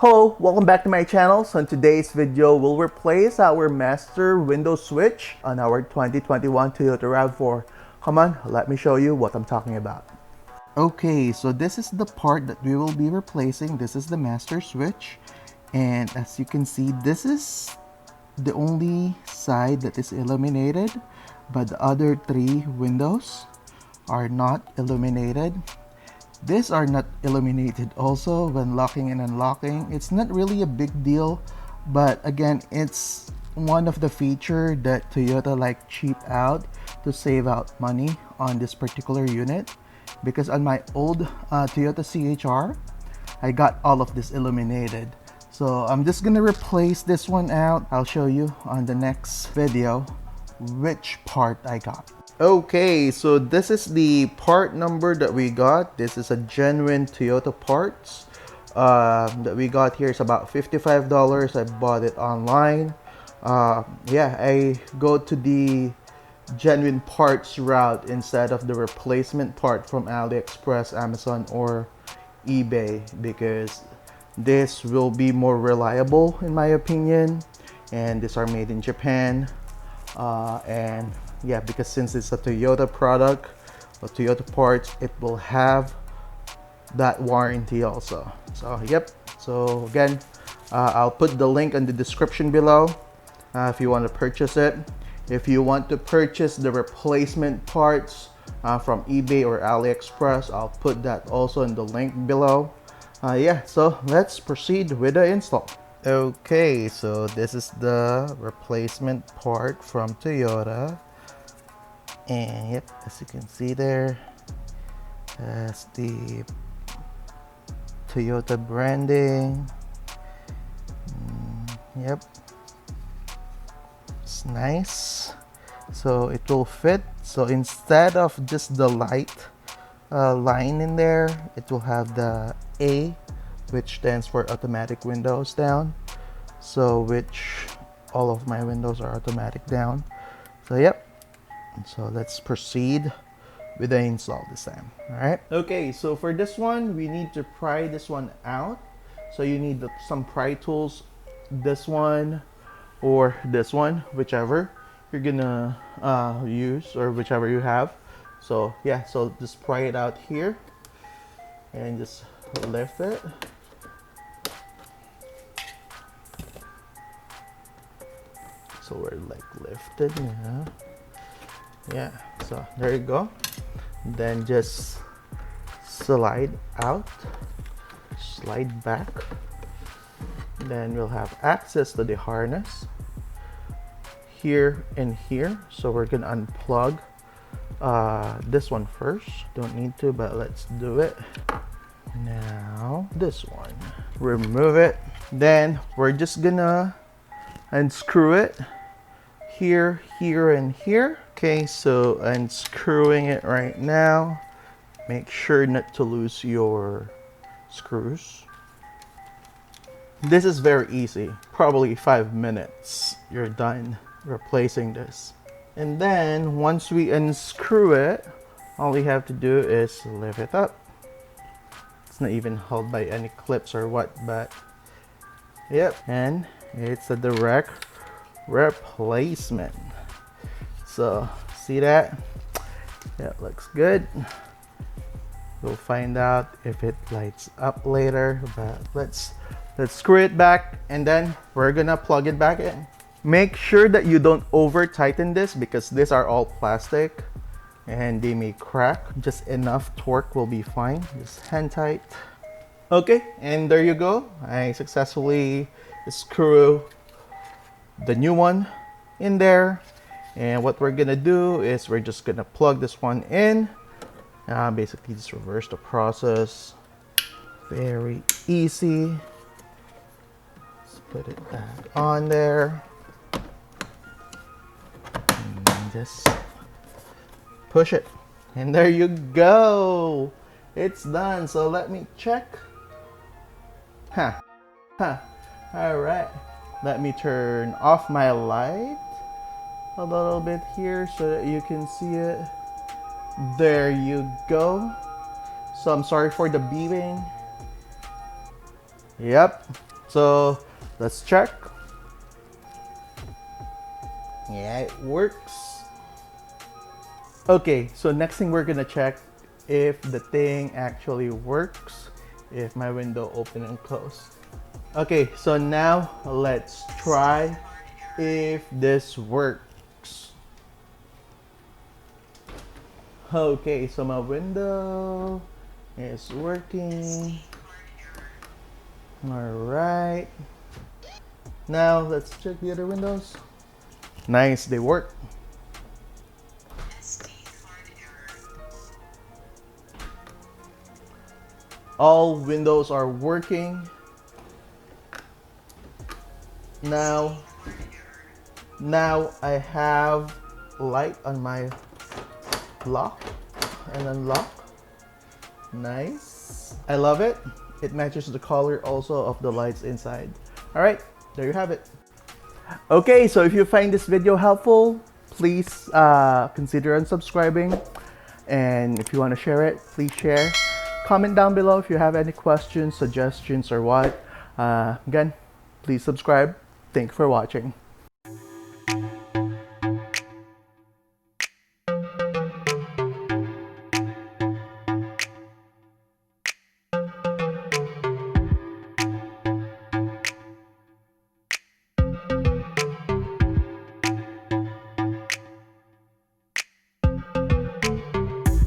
Hello, welcome back to my channel. So in today's video, we'll replace our master window switch on our 2021 Toyota RAV4. Come on, let me show you what I'm talking about. Okay, so this is the part that we will be replacing. This is the master switch. And as you can see, this is the only side that is illuminated, but the other three windows are not illuminated. These are not illuminated also when locking and unlocking. It's not really a big deal, but again, it's one of the feature that Toyota like cheap out to save out money on this particular unit, because on my old Toyota CHR, I got all of this illuminated. So I'm just gonna replace this one out. I'll show you on the next video which part I got. Okay, so this is the part number that we got. This is a genuine Toyota parts that we got here. It's about $55. I bought it online. Yeah, I go to the genuine parts route instead of the replacement part from AliExpress, Amazon, or eBay, because this will be more reliable in my opinion, and these are made in Japan. And yeah, because since it's a Toyota product or Toyota parts, it will have that warranty also. So yep, so again, I'll put the link in the description below if you want to purchase it. If you want to purchase the replacement parts from eBay or AliExpress, I'll put that also in the link below. Yeah, so let's proceed with the install. Okay, so this is the replacement part from Toyota, and yep, as you can see there, that's the Toyota branding. Yep, it's nice, so it will fit. So instead of just the light line in there, it will have the A, which stands for automatic windows down, so which all of my windows are automatic down. So yep, so let's proceed with the install this time. All right, okay, so for this one we need to pry this one out. So you need some pry tools, this one or this one, whichever you're gonna use, or whichever you have. So yeah, so just pry it out here and just lift it. So we're like lifted now. Yeah, so there you go. Then just slide out, slide back. Then we'll have access to the harness here and here. So we're gonna unplug this one first. Don't need to, but let's do it. Now this one, remove it. Then we're just gonna unscrew it here, here, and here. Okay, so unscrewing it right now. Make sure not to lose your screws. This is very easy, probably 5 minutes you're done replacing this. And then once we unscrew it, all we have to do is lift it up. It's not even held by any clips or what, but yep, and it's a direct replacement. So see that? Yeah, it looks good. We'll find out if it lights up later, but let's screw it back, and then we're gonna plug it back in. Make sure that you don't over tighten this, because these are all plastic and they may crack. Just enough torque will be fine. Just hand tight. Okay, and there you go. I successfully screw the new one in there. And what we're gonna do is we're just gonna plug this one in. Basically just reverse the process. Very easy. Let's put it back on there. And just push it. And there you go. It's done. So let me check. All right. Let me turn off my light a little bit here so that you can see it. There you go. So I'm sorry for the beeping. Yep, So let's check. Yeah, it works. Okay, so next thing we're gonna check if the thing actually works, if my window open and close. Okay, so now let's try if this works. Okay, so my window is working. All right. Now let's check the other windows. Nice, they work. All windows are working. Now I have light on my lock and unlock. Nice. I love it. It matches the color also of the lights inside. All right, there you have it. Okay, so if you find this video helpful, please consider unsubscribing. And if you want to share it, please share. Comment down below if you have any questions, suggestions, or what. Again, please subscribe. Thank you for watching.